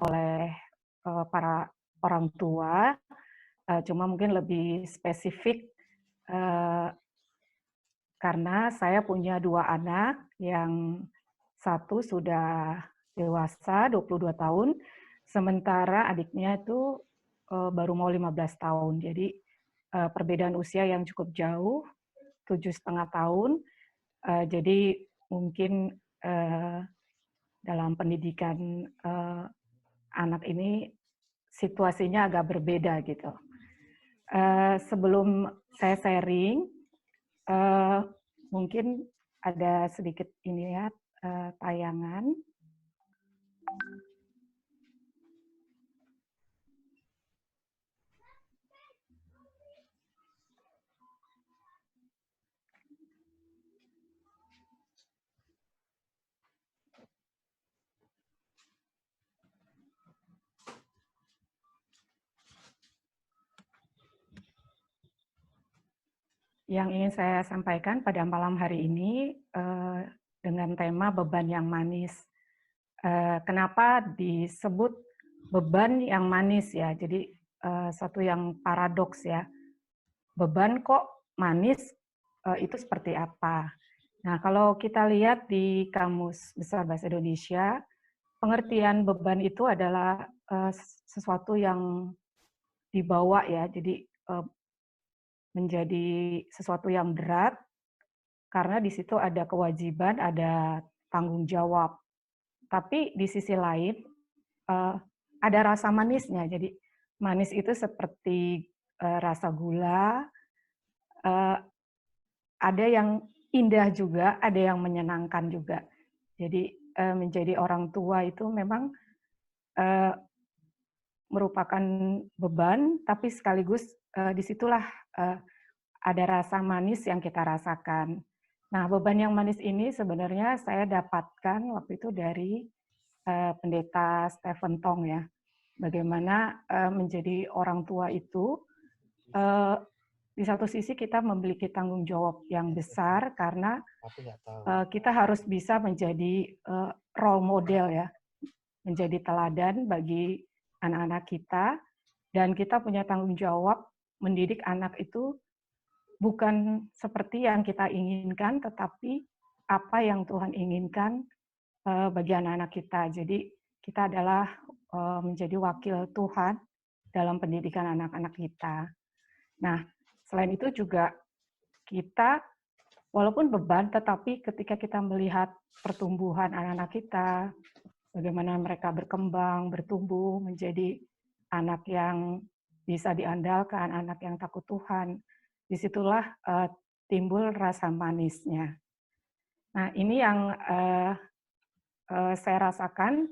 oleh, para orang tua, cuma mungkin lebih spesifik, eee, karena saya punya 2 anak, yang satu sudah dewasa, 22 tahun, sementara adiknya itu, baru mau 15 tahun. Jadi, perbedaan usia yang cukup jauh, 7,5 tahun, jadi mungkin, eee, dalam pendidikan, anak ini situasinya agak berbeda gitu. Sebelum saya sharing, eee, mungkin ada sedikit ini ya, tayangan. Yang ingin saya sampaikan pada malam hari ini, dengan tema beban yang manis. Kenapa disebut beban yang manis ya? Jadi, satu yang paradoks ya. Beban kok manis, itu seperti apa? Nah, kalau kita lihat di Kamus Besar Bahasa Indonesia, pengertian beban itu adalah, sesuatu yang dibawa ya, jadi, menjadi sesuatu yang berat, karena di situ ada kewajiban, ada tanggung jawab. Tapi di sisi lain, ada rasa manisnya. Jadi manis itu seperti, rasa gula, eee, ada yang indah juga, ada yang menyenangkan juga. Jadi, menjadi orang tua itu memang, eee, merupakan beban, tapi sekaligus, di situlah, eee, ada rasa manis yang kita rasakan. Nah, beban yang manis ini sebenarnya saya dapatkan waktu itu dari, Pendeta Stephen Tong ya. Bagaimana, menjadi orang tua itu, eee, di satu sisi kita memiliki tanggung jawab yang besar karena, kita harus bisa menjadi, role model ya, menjadi teladan bagi anak-anak kita, dan kita punya tanggung jawab mendidik anak itu bukan seperti yang kita inginkan, tetapi apa yang Tuhan inginkan, bagi anak-anak kita. Jadi kita adalah, menjadi wakil Tuhan dalam pendidikan anak-anak kita. Nah, selain itu juga kita walaupun beban, tetapi ketika kita melihat pertumbuhan anak-anak kita, bagaimana mereka berkembang, bertumbuh menjadi anak yang bisa diandalkan, anak yang takut Tuhan, disitulah timbul rasa manisnya. Nah, ini yang saya rasakan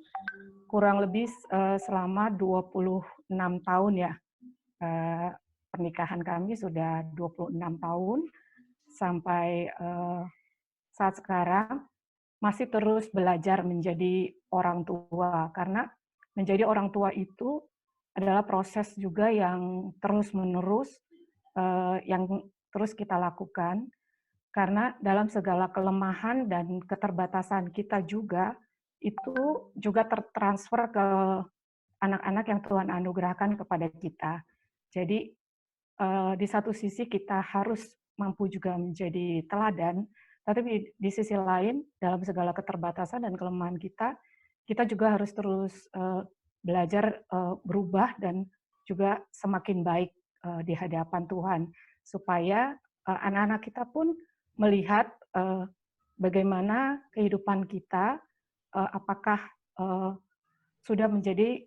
kurang lebih selama 26 tahun ya. Pernikahan kami sudah 26 tahun, sampai saat sekarang masih terus belajar menjadi orang tua, karena menjadi orang tua itu adalah proses juga yang terus-menerus, yang terus kita lakukan, karena dalam segala kelemahan dan keterbatasan kita juga, itu juga tertransfer ke anak-anak yang Tuhan anugerahkan kepada kita. Jadi, di satu sisi kita harus mampu juga menjadi teladan, tapi di sisi lain dalam segala keterbatasan dan kelemahan kita, kita juga harus terus, belajar, berubah dan juga semakin baik, di hadapan Tuhan. Supaya, anak-anak kita pun melihat, bagaimana kehidupan kita, apakah, eee, sudah menjadi,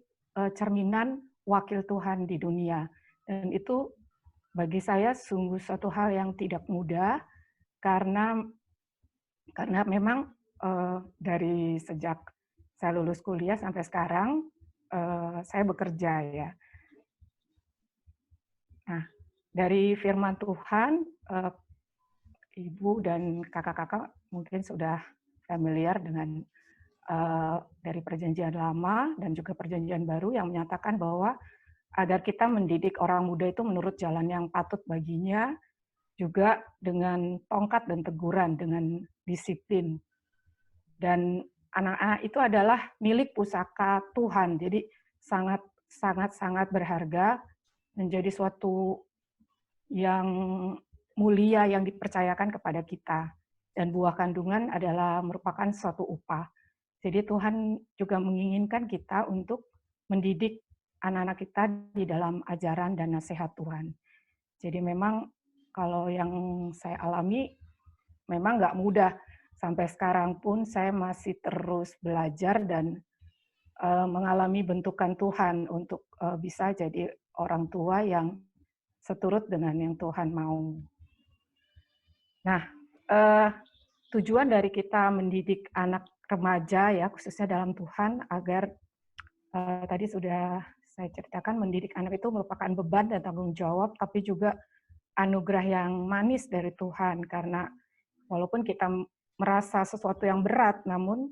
cerminan wakil Tuhan di dunia. Dan itu bagi saya sungguh suatu hal yang tidak mudah, karena memang, dari sejak saya lulus kuliah sampai sekarang, saya bekerja ya. Nah, dari firman Tuhan, Ibu dan kakak-kakak mungkin sudah familiar dengan, dari Perjanjian Lama dan juga Perjanjian Baru yang menyatakan bahwa agar kita mendidik orang muda itu menurut jalan yang patut baginya, juga dengan tongkat dan teguran, dengan disiplin. Dan anak-anak itu adalah milik pusaka Tuhan. Jadi sangat berharga, menjadi suatu yang mulia yang dipercayakan kepada kita. Dan buah kandungan adalah merupakan suatu upah. Jadi Tuhan juga menginginkan kita untuk mendidik anak-anak kita di dalam ajaran dan nasihat Tuhan. Jadi memang kalau yang saya alami memang nggak mudah. Sampai sekarang pun saya masih terus belajar dan mengalami bentukan Tuhan untuk bisa jadi orang tua yang seturut dengan yang Tuhan mau. Nah, tujuan dari kita mendidik anak remaja ya, khususnya dalam Tuhan, agar tadi sudah saya ceritakan, mendidik anak itu merupakan beban dan tanggung jawab, tapi juga anugerah yang manis dari Tuhan. Karena walaupun kita merasa sesuatu yang berat, namun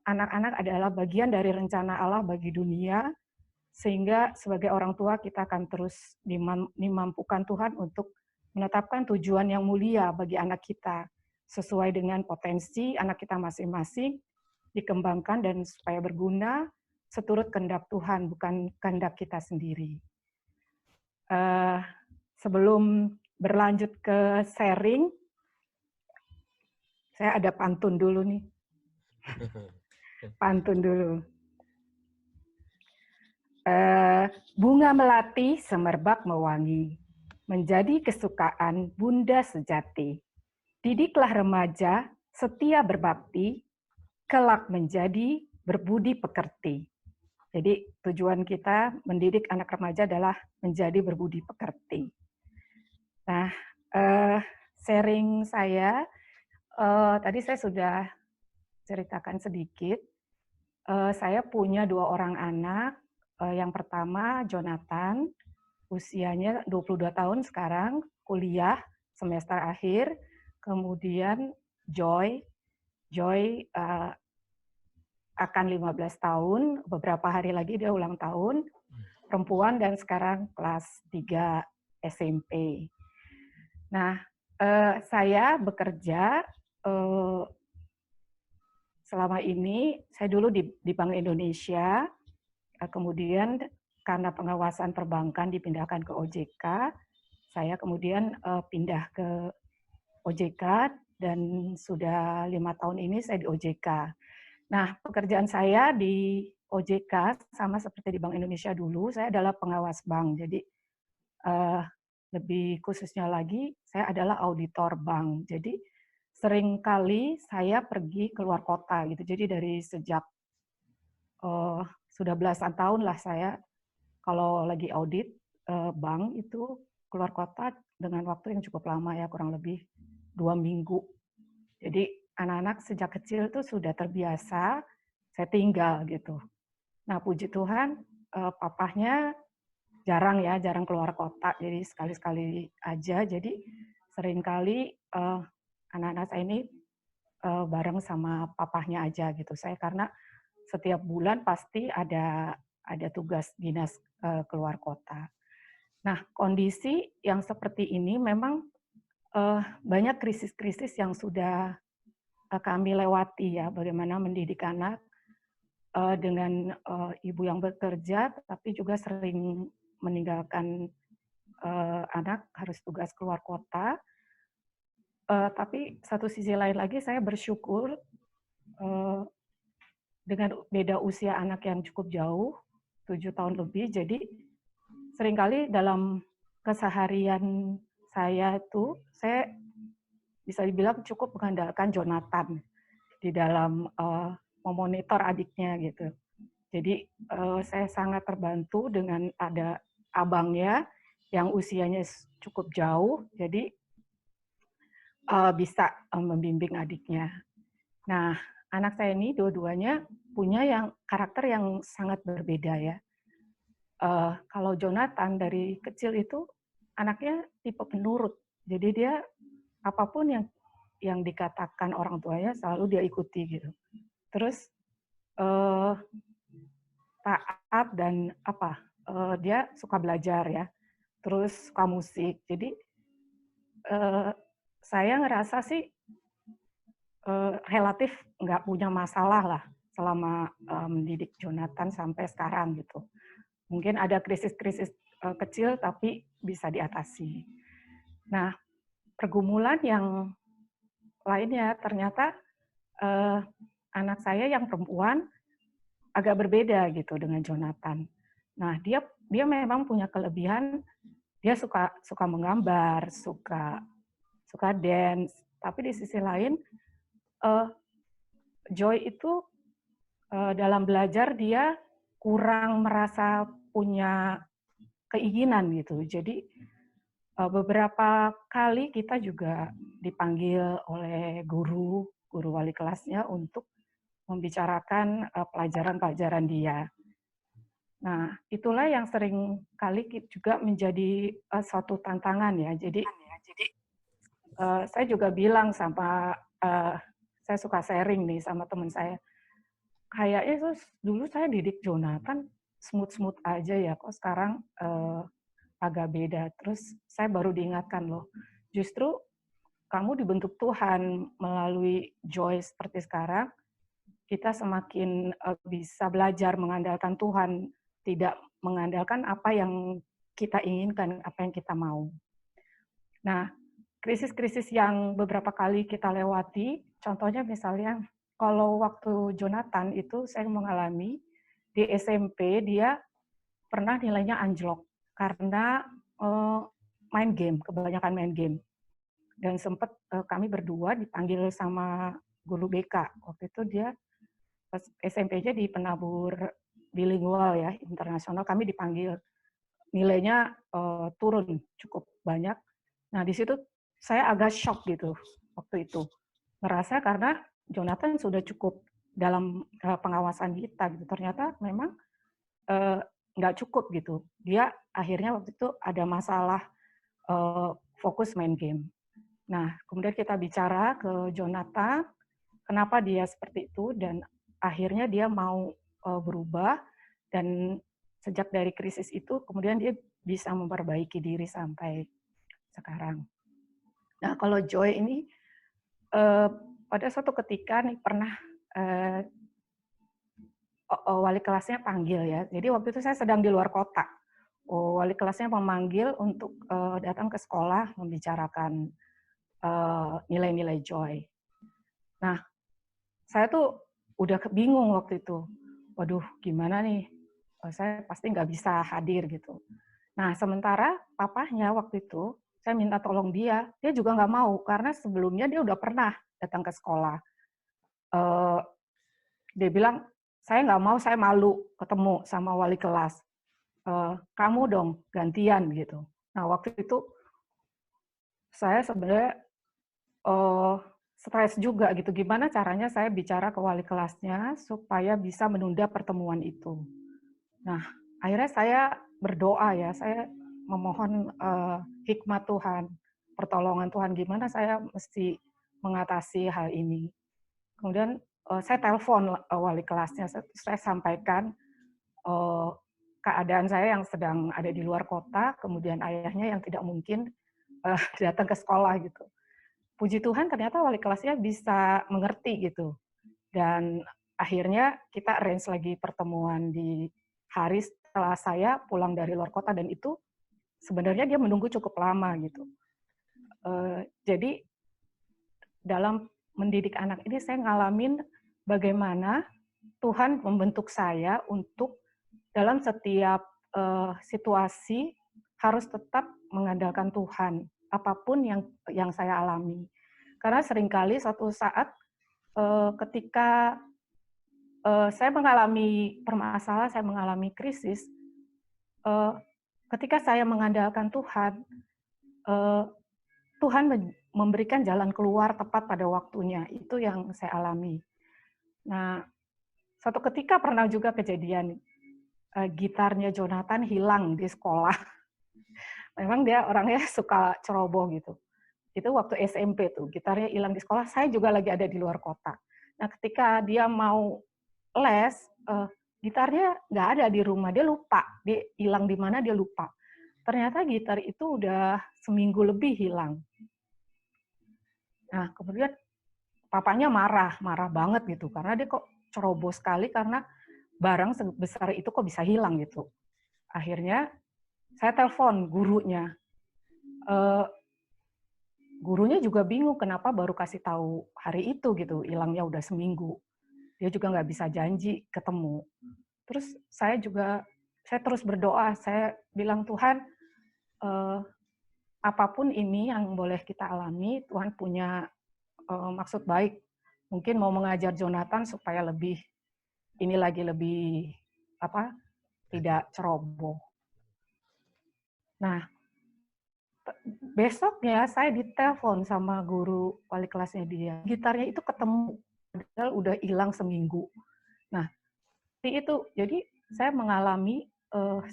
anak-anak adalah bagian dari rencana Allah bagi dunia, sehingga sebagai orang tua kita akan terus dimampukan Tuhan untuk menetapkan tujuan yang mulia bagi anak kita, sesuai dengan potensi anak kita masing-masing, dikembangkan dan supaya berguna, seturut kehendak Tuhan, bukan kehendak kita sendiri. Sebelum berlanjut ke sharing, saya ada pantun dulu nih. Pantun dulu. Bunga melati semerbak mewangi, menjadi kesukaan bunda sejati. Didiklah remaja, setia berbakti, kelak menjadi berbudi pekerti. Jadi tujuan kita mendidik anak remaja adalah menjadi berbudi pekerti. Nah, sharing saya, tadi saya sudah ceritakan sedikit. Saya punya 2 orang anak. Yang pertama Jonathan, usianya 22 tahun sekarang, kuliah semester akhir. Kemudian Joy akan 15 tahun, beberapa hari lagi dia ulang tahun, perempuan dan sekarang kelas 3 SMP. Nah, saya bekerja selama ini, saya dulu di Bank Indonesia, kemudian karena pengawasan perbankan dipindahkan ke OJK, saya kemudian pindah ke OJK dan sudah 5 tahun ini saya di OJK. Nah, pekerjaan saya di OJK sama seperti di Bank Indonesia dulu, saya adalah pengawas bank. Jadi lebih khususnya lagi, saya adalah auditor bank. Jadi seringkali saya pergi keluar kota gitu. Jadi dari sejak sudah belasan tahun lah saya kalau lagi audit bank itu keluar kota dengan waktu yang cukup lama ya, kurang lebih 2 minggu. Jadi anak-anak sejak kecil itu sudah terbiasa saya tinggal gitu. Nah puji Tuhan papahnya jarang keluar kota, jadi sekali-sekali aja. Jadi seringkali anak-anak saya ini bareng sama papahnya aja gitu. Saya karena setiap bulan pasti ada tugas dinas keluar kota. Nah, kondisi yang seperti ini memang banyak krisis-krisis yang sudah kami lewati ya, bagaimana mendidik anak dengan ibu yang bekerja, tapi juga sering meninggalkan anak, harus tugas keluar kota. Tapi satu sisi lain lagi saya bersyukur dengan beda usia anak yang cukup jauh, 7 tahun lebih, jadi seringkali dalam keseharian saya itu, saya bisa dibilang cukup mengandalkan Jonathan di dalam memonitor adiknya gitu. Jadi saya sangat terbantu dengan ada abangnya yang usianya cukup jauh, jadi bisa membimbing adiknya. Nah, anak saya ini dua-duanya punya yang karakter yang sangat berbeda ya. Kalau Jonathan dari kecil itu anaknya tipe penurut, jadi dia apapun yang dikatakan orang tuanya selalu dia ikuti gitu. Terus taat dan dia suka belajar ya, terus suka musik. Jadi saya ngerasa sih relatif nggak punya masalah lah selama mendidik Jonathan sampai sekarang gitu. Mungkin ada krisis-krisis kecil tapi bisa diatasi. Nah, pergumulan yang lainnya ternyata anak saya yang perempuan agak berbeda gitu dengan Jonathan. Nah, dia memang punya kelebihan, dia suka menggambar, suka dance, tapi di sisi lain Joy itu dalam belajar dia kurang merasa punya keinginan gitu. Jadi beberapa kali kita juga dipanggil oleh guru wali kelasnya untuk membicarakan pelajaran-pelajaran dia. Nah, itulah yang sering kali juga menjadi suatu tantangan ya. Jadi saya juga bilang sama saya suka sharing nih sama teman saya. Kayaknya itu dulu saya didik Jonathan smooth-smooth aja ya, kok sekarang agak beda. Terus saya baru diingatkan loh, justru kamu dibentuk Tuhan melalui Joy seperti sekarang, kita semakin bisa belajar mengandalkan Tuhan, tidak mengandalkan apa yang kita inginkan, apa yang kita mau. Nah, krisis-krisis yang beberapa kali kita lewati, contohnya misalnya kalau waktu Jonathan itu saya mengalami di SMP dia pernah nilainya anjlok karena main game, kebanyakan main game. Dan sempat kami berdua dipanggil sama guru BK. Waktu itu dia SMP-nya di penabur bilingual ya, internasional, kami dipanggil. Nilainya turun cukup banyak. Nah, di situ saya agak shock gitu waktu itu. Merasa karena Jonathan sudah cukup dalam pengawasan kita gitu. Ternyata memang nggak cukup gitu. Dia akhirnya waktu itu ada masalah fokus main game. Nah, kemudian kita bicara ke Jonathan, kenapa dia seperti itu, dan akhirnya dia mau berubah, dan sejak dari krisis itu, kemudian dia bisa memperbaiki diri sampai sekarang. Nah, kalau Joy ini, pada suatu ketika nih pernah wali kelasnya panggil ya, jadi waktu itu saya sedang di luar kota. Wali kelasnya memanggil untuk datang ke sekolah membicarakan nilai-nilai Joy. Nah, saya tuh udah bingung waktu itu. Waduh, gimana nih? Saya pasti nggak bisa hadir gitu. Nah, sementara papahnya waktu itu, saya minta tolong dia juga nggak mau, karena sebelumnya dia udah pernah datang ke sekolah. Dia bilang, saya nggak mau, saya malu ketemu sama wali kelas. Kamu dong, gantian gitu. Nah, waktu itu saya sebenarnya stres juga gitu. Gimana caranya saya bicara ke wali kelasnya supaya bisa menunda pertemuan itu. Nah, akhirnya saya berdoa ya, saya memohon hikmat Tuhan, pertolongan Tuhan, gimana saya mesti mengatasi hal ini. Kemudian saya telepon wali kelasnya, saya sampaikan keadaan saya yang sedang ada di luar kota, kemudian ayahnya yang tidak mungkin datang ke sekolah gitu. Puji Tuhan ternyata wali kelasnya bisa mengerti gitu. Dan akhirnya kita arrange lagi pertemuan di hari setelah saya pulang dari luar kota, dan itu sebenarnya dia menunggu cukup lama gitu. Jadi dalam mendidik anak ini saya ngalamin bagaimana Tuhan membentuk saya untuk dalam setiap situasi harus tetap mengandalkan Tuhan, apapun yang saya alami. Karena seringkali suatu saat ketika saya mengalami permasalahan, saya mengalami krisis, ketika saya mengandalkan Tuhan, Tuhan memberikan jalan keluar tepat pada waktunya. Itu yang saya alami. Nah, suatu ketika pernah juga kejadian gitarnya Jonathan hilang di sekolah. Memang dia orangnya suka ceroboh gitu. Itu waktu SMP tuh, gitarnya hilang di sekolah, saya juga lagi ada di luar kota. Nah, ketika dia mau les, gitarnya nggak ada di rumah, dia lupa, dia hilang di mana dia lupa. Ternyata gitar itu udah seminggu lebih hilang. Nah, kemudian papanya marah banget gitu, karena dia kok ceroboh sekali karena barang sebesar itu kok bisa hilang gitu. Akhirnya saya telepon gurunya. Gurunya juga bingung kenapa baru kasih tahu hari itu gitu, hilangnya udah seminggu. Dia juga nggak bisa janji ketemu. Terus saya terus berdoa, saya bilang, Tuhan, apapun ini yang boleh kita alami, Tuhan punya maksud baik. Mungkin mau mengajar Jonathan supaya lebih lebih apa tidak ceroboh. Nah, besoknya saya ditelepon sama guru wali kelasnya dia. Gitarnya itu ketemu, padahal udah hilang seminggu. Nah, itu jadi saya mengalami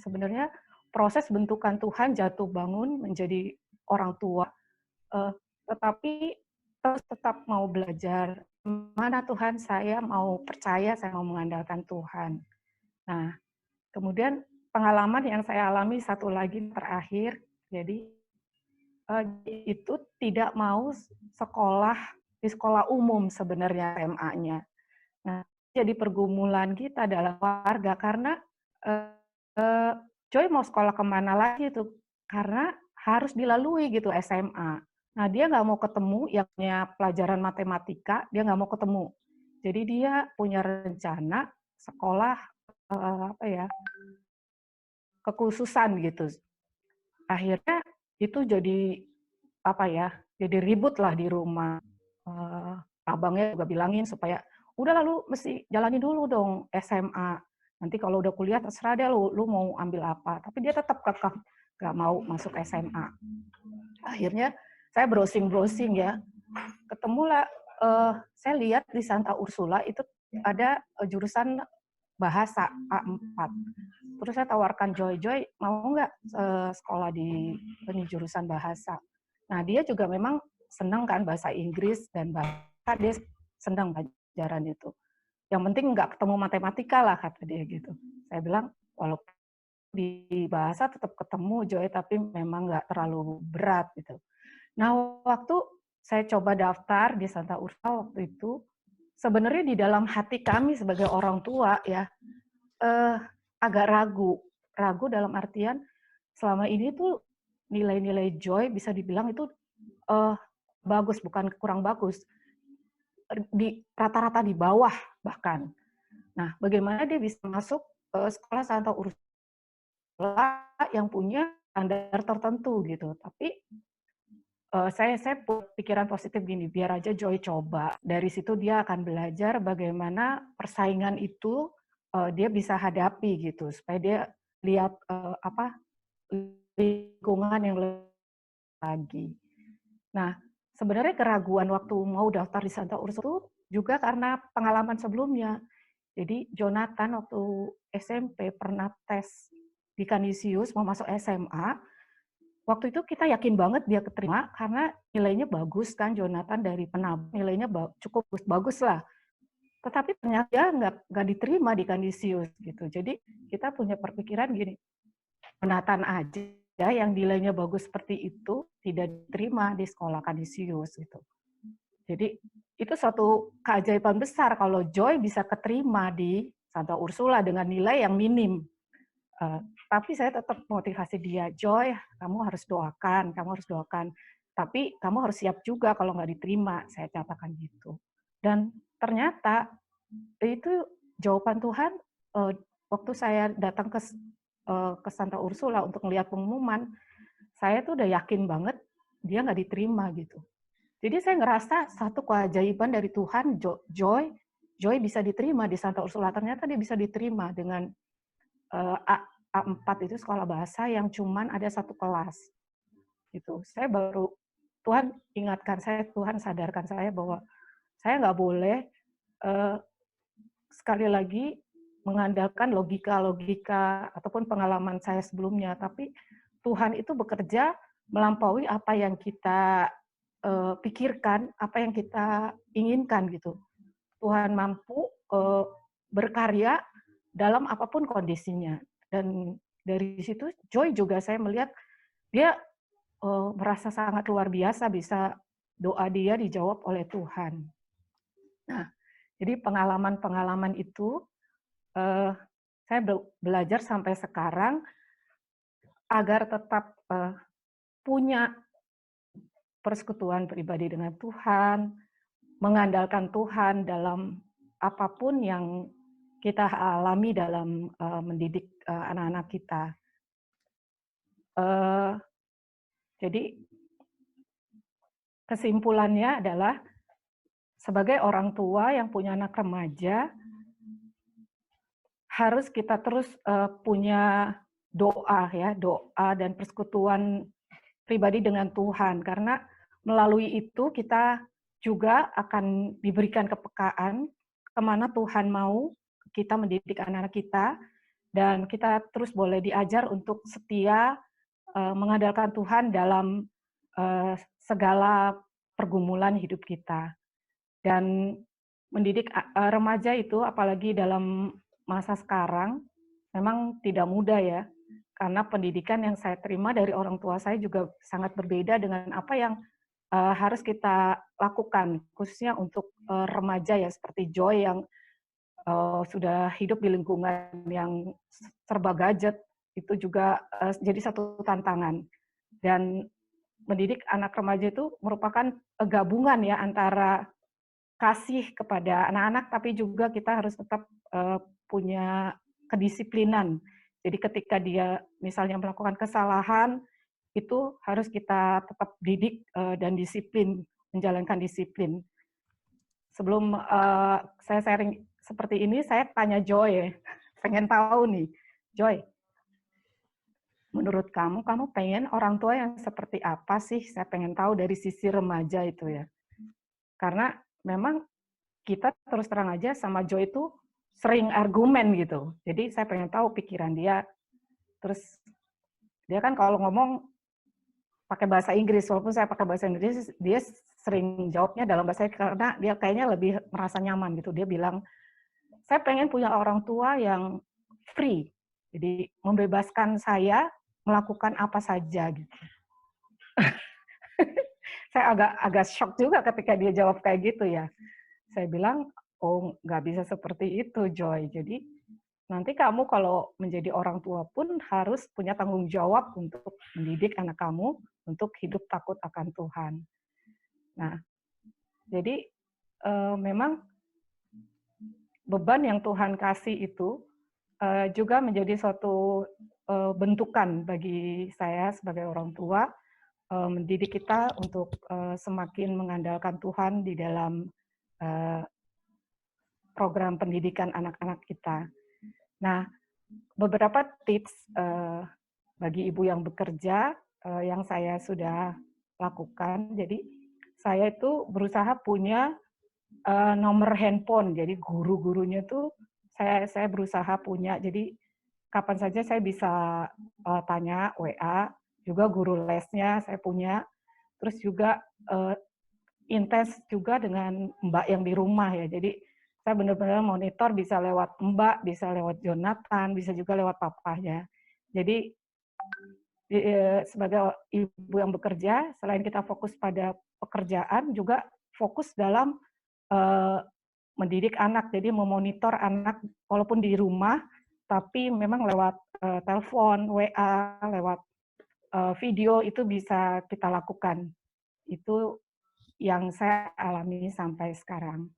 sebenarnya proses bentukan Tuhan jatuh bangun menjadi orang tua, tetapi terus tetap mau belajar. Mana Tuhan, saya mau percaya, saya mau mengandalkan Tuhan. Nah, kemudian pengalaman yang saya alami satu lagi terakhir, jadi itu tidak mau sekolah di sekolah umum sebenarnya SMA-nya. Nah, jadi pergumulan kita dalam keluarga karena Joy mau sekolah kemana lagi tuh, karena harus dilalui gitu SMA. Nah, dia nggak mau ketemu yang punya pelajaran matematika, dia nggak mau ketemu. Jadi dia punya rencana sekolah apa ya, kekhususan gitu. Akhirnya itu jadi apa ya, jadi ribut lah di rumah. Abangnya juga bilangin supaya udah lalu mesti jalani dulu dong SMA. Nanti kalau udah kuliah terserah deh lu mau ambil apa. Tapi dia tetap kekeh nggak mau masuk SMA. Akhirnya saya browsing ya, ketemulah saya lihat di Santa Ursula itu ada jurusan bahasa A4. Terus saya tawarkan Joy, mau nggak sekolah di jurusan bahasa. Nah, dia juga memang senang kan bahasa Inggris dan bahasa, dia senang pelajaran itu. Yang penting nggak ketemu matematika lah, kata dia gitu. Saya bilang, walaupun di bahasa tetap ketemu Joy, tapi memang nggak terlalu berat gitu. Nah, waktu saya coba daftar di Santa Ursula waktu itu, sebenarnya di dalam hati kami sebagai orang tua ya, agak ragu dalam artian selama ini tuh nilai-nilai Joy bisa dibilang itu bagus, bukan kurang bagus, di rata-rata di bawah bahkan. Nah, bagaimana dia bisa masuk sekolah Santa Ursula yang punya standar tertentu gitu. Tapi saya pikiran positif gini, biar aja Joy coba. Dari situ dia akan belajar bagaimana persaingan itu dia bisa hadapi gitu, supaya dia lihat lingkungan yang lagi. Nah, sebenarnya keraguan waktu mau daftar di Santa Ursula itu juga karena pengalaman sebelumnya. Jadi Jonathan waktu SMP pernah tes di Canisius mau masuk SMA. Waktu itu kita yakin banget dia keterima karena nilainya bagus kan, Jonathan dari penabur nilainya cukup bagus lah. Tetapi ternyata dia nggak diterima di Canisius gitu. Jadi kita punya perpikiran gini, Jonathan aja yang nilainya bagus seperti itu tidak diterima di sekolah Canisius gitu. Jadi itu suatu keajaiban besar kalau Joy bisa keterima di Santa Ursula dengan nilai yang minim. Tapi saya tetap motivasi dia, Joy, kamu harus doakan, tapi kamu harus siap juga kalau nggak diterima, saya katakan gitu. Dan ternyata itu jawaban Tuhan waktu saya datang ke Santa Ursula untuk melihat pengumuman, saya tuh udah yakin banget dia nggak diterima gitu. Jadi saya ngerasa satu keajaiban dari Tuhan, Joy bisa diterima di Santa Ursula. Ternyata dia bisa diterima dengan A4 itu sekolah bahasa yang cuman ada satu kelas. Gitu. Saya baru, Tuhan ingatkan saya, Tuhan sadarkan saya bahwa saya nggak boleh sekali lagi mengandalkan logika ataupun pengalaman saya sebelumnya, tapi Tuhan itu bekerja melampaui apa yang kita pikirkan, apa yang kita inginkan gitu. Tuhan mampu berkarya dalam apapun kondisinya. Dan dari situ Joy juga saya melihat dia merasa sangat luar biasa bisa doa dia dijawab oleh Tuhan. Nah, jadi pengalaman-pengalaman itu saya belajar sampai sekarang agar tetap punya persekutuan pribadi dengan Tuhan, mengandalkan Tuhan dalam apapun yang kita alami dalam mendidik anak-anak kita. Jadi kesimpulannya adalah sebagai orang tua yang punya anak remaja, harus kita terus punya doa ya, doa dan persekutuan pribadi dengan Tuhan, karena melalui itu kita juga akan diberikan kepekaan kemana Tuhan mau kita mendidik anak-anak kita, dan kita terus boleh diajar untuk setia mengandalkan Tuhan dalam segala pergumulan hidup kita. Dan mendidik remaja itu, apalagi dalam masa sekarang, memang tidak mudah ya, karena pendidikan yang saya terima dari orang tua saya juga sangat berbeda dengan apa yang harus kita lakukan, khususnya untuk remaja ya, seperti Joy yang sudah hidup di lingkungan yang serba gadget, itu juga jadi satu tantangan. Dan mendidik anak remaja itu merupakan gabungan ya antara kasih kepada anak-anak, tapi juga kita harus tetap punya kedisiplinan. Jadi ketika dia misalnya melakukan kesalahan, itu harus kita tetap didik dan disiplin, menjalankan disiplin. Sebelum saya sharing seperti ini, saya tanya Joy, pengen tahu nih, Joy, menurut kamu, kamu pengen orang tua yang seperti apa sih? Saya pengen tahu dari sisi remaja itu ya. Karena memang kita terus terang aja sama Joy itu sering argumen gitu. Jadi saya pengen tahu pikiran dia. Terus dia kan kalau ngomong pakai bahasa Inggris, walaupun saya pakai bahasa Inggris, dia sering jawabnya dalam bahasa Inggris karena dia kayaknya lebih merasa nyaman gitu. Dia bilang, saya pengen punya orang tua yang free. Jadi membebaskan saya melakukan apa saja gitu. Saya agak shock juga ketika dia jawab kayak gitu ya. Saya bilang, oh nggak bisa seperti itu Joy. Jadi nanti kamu kalau menjadi orang tua pun harus punya tanggung jawab untuk mendidik anak kamu untuk hidup takut akan Tuhan. Nah, jadi memang beban yang Tuhan kasih itu juga menjadi suatu bentukan bagi saya sebagai orang tua, mendidik kita untuk semakin mengandalkan Tuhan di dalam program pendidikan anak-anak kita. Nah, beberapa tips bagi ibu yang bekerja yang saya sudah lakukan. Jadi saya itu berusaha punya nomor handphone. Jadi guru-gurunya tuh saya berusaha punya. Jadi kapan saja saya bisa tanya WA. Juga guru lesnya saya punya. Terus juga intens juga dengan Mbak yang di rumah ya. Jadi saya benar-benar monitor bisa lewat Mbak, bisa lewat Jonathan, bisa juga lewat papahnya. Jadi sebagai ibu yang bekerja, selain kita fokus pada pekerjaan, juga fokus dalam mendidik anak. Jadi memonitor anak walaupun di rumah, tapi memang lewat telepon, WA, lewat video itu bisa kita lakukan. Itu yang saya alami sampai sekarang.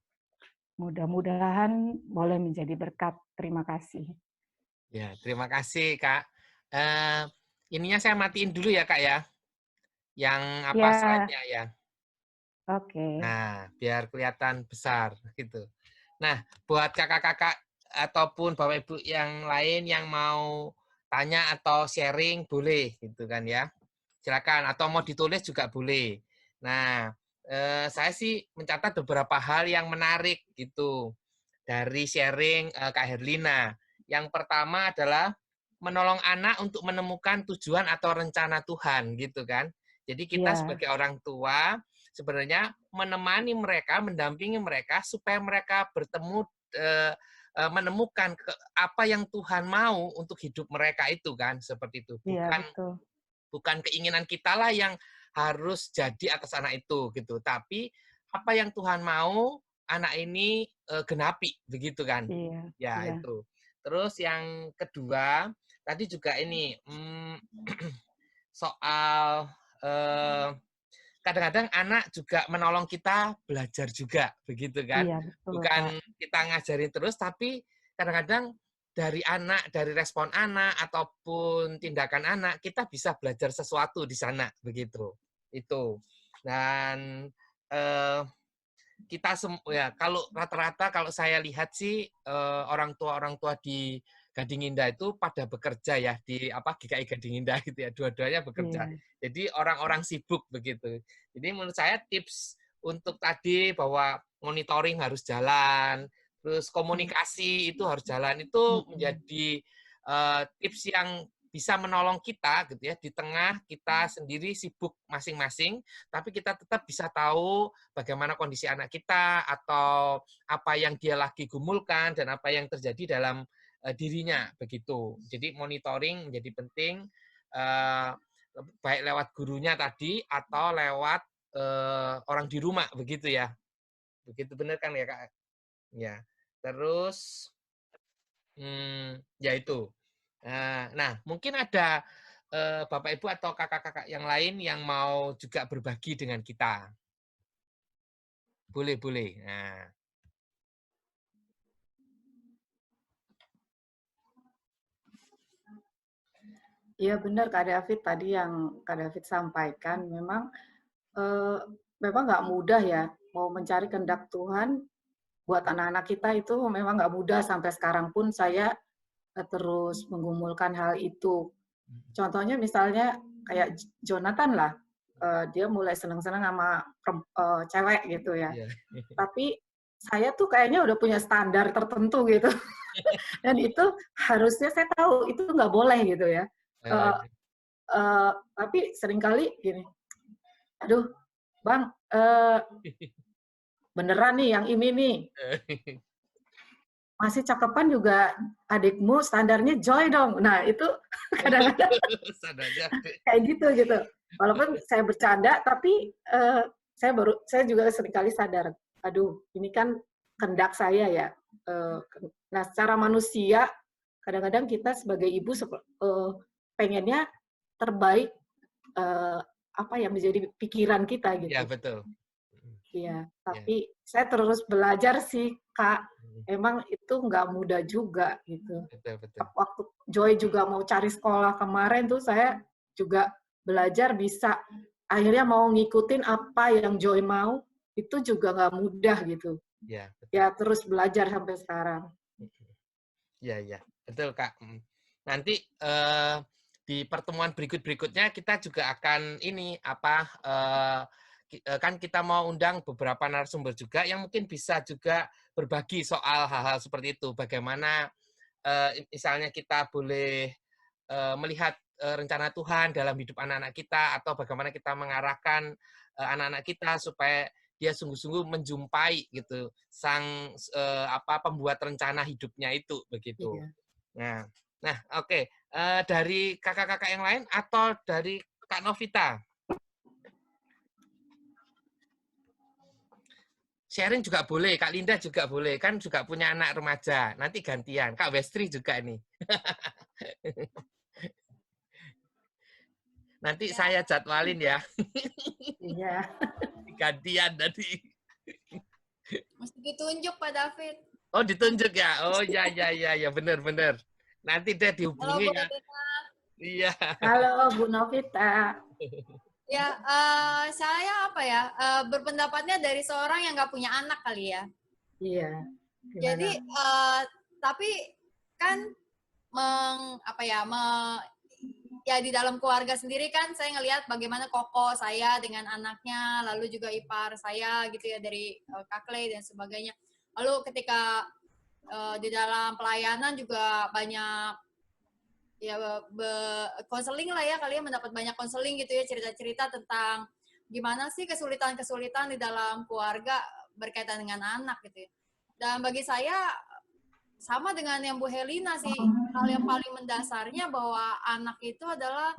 Mudah-mudahan boleh menjadi berkat. Terima kasih. Ya, terima kasih Kak. Ininya saya matiin dulu ya Kak ya, yang apa Ya, slide-nya ya. oke. Nah, biar kelihatan besar gitu. Nah, buat kakak-kakak ataupun Bapak Ibu yang lain yang mau tanya atau sharing boleh gitu kan ya. Silakan, atau mau ditulis juga boleh. Nah, saya sih mencatat beberapa hal yang menarik gitu dari sharing Kak Herlina. Yang pertama adalah menolong anak untuk menemukan tujuan atau rencana Tuhan gitu kan. Jadi kita Ya, sebagai orang tua sebenarnya menemani mereka, mendampingi mereka supaya mereka bertemu menemukan apa yang Tuhan mau untuk hidup mereka itu kan, seperti itu. iya Bukan betul. bukan keinginan kita lah yang harus jadi atas anak itu gitu, tapi apa yang Tuhan mau anak ini genapi, begitu kan? Iya, Ya iya, itu. Terus yang kedua tadi juga ini soal kadang-kadang anak juga menolong kita belajar juga, begitu kan? iya betul Kak. Bukan kita ngajarin terus, tapi kadang-kadang dari anak, dari respon anak ataupun tindakan anak, kita bisa belajar sesuatu di sana, begitu. Itu. Dan kita ya kalau rata-rata kalau saya lihat sih orang tua di Gading Indah itu pada bekerja ya di GKI Gading Indah gitu ya, dua-duanya bekerja. Iya, Jadi orang-orang sibuk begitu. Jadi menurut saya tips untuk tadi bahwa monitoring harus jalan, terus iya. komunikasi itu harus jalan, itu Mm-mm. menjadi tips yang bisa menolong kita gitu ya di tengah kita sendiri sibuk masing-masing, tapi kita tetap bisa tahu bagaimana kondisi anak kita atau apa yang dia lagi gumulkan dan apa yang terjadi dalam dirinya begitu. Jadi monitoring menjadi penting baik lewat gurunya tadi atau lewat orang di rumah begitu ya. Begitu benar kan ya Kak? Ya. Terus ya itu. Nah, mungkin ada Bapak Ibu atau kakak-kakak yang lain yang mau juga berbagi dengan kita. Boleh, boleh. Nah, Iya benar Kak David tadi yang Kak David sampaikan eh, memang nggak mudah ya mau mencari kehendak Tuhan buat anak-anak kita itu memang nggak mudah sampai sekarang pun saya terus menggumulkan hal itu. Contohnya misalnya kayak Jonathan lah, dia mulai senang-senang sama cewek gitu ya. iya. Tapi saya tuh kayaknya udah punya standar tertentu gitu. Dan itu harusnya saya tahu itu nggak boleh gitu ya. Eh, Uh, tapi seringkali gini, aduh bang, beneran nih yang ini nih, masih cakepan juga adikmu standarnya Joy dong. Nah itu kadang-kadang Sadar aja. kayak gitu. Walaupun saya bercanda, tapi saya juga seringkali sadar, aduh ini kan kehendak saya ya. Nah secara manusia kadang-kadang kita sebagai ibu pengennya terbaik apa yang menjadi pikiran kita Iya, gitu. betul. Iya, Ya. tapi saya terus belajar sih Kak. Emang itu nggak mudah juga gitu. Betul, betul. Waktu Joy juga mau cari sekolah kemarin tuh saya juga belajar bisa akhirnya mau ngikutin apa yang Joy mau itu juga nggak mudah gitu. Ya, betul. Ya terus belajar sampai sekarang. Iya, iya. Betul, Kak. Nanti di pertemuan berikut-berikutnya kita juga akan kan kita mau undang beberapa narasumber juga yang mungkin bisa juga berbagi soal hal-hal seperti itu. Bagaimana misalnya kita boleh melihat rencana Tuhan dalam hidup anak-anak kita atau bagaimana kita mengarahkan anak-anak kita supaya dia sungguh-sungguh menjumpai gitu sang pembuat rencana hidupnya itu begitu. Iya. Nah, nah oke. Dari kakak-kakak yang lain atau dari Kak Novita? Sharing juga boleh, Kak Linda juga boleh, kan juga punya anak remaja. Nanti gantian, Kak Westri juga nih. Nanti saya jadwalin ya. Iya. Gantian tadi. Mesti ditunjuk Pak David. Oh, ditunjuk ya? Oh, ya, benar. Nanti deh Halo dihubungi Bu ya. Novita. Iya. Halo Bu Novita. Ya, saya berpendapatnya dari seorang yang nggak punya anak kali ya. Iya. Gimana? Jadi, tapi kan ya di dalam keluarga sendiri kan saya ngelihat bagaimana koko saya dengan anaknya, lalu juga ipar saya gitu ya dari Kakle dan sebagainya. Lalu ketika di dalam pelayanan juga banyak ya konseling lah ya, kalian mendapat banyak konseling gitu ya, cerita-cerita tentang gimana sih kesulitan-kesulitan di dalam keluarga berkaitan dengan anak gitu ya. Dan bagi saya sama dengan yang Bu Helina sih, hal yang paling mendasarnya bahwa anak itu adalah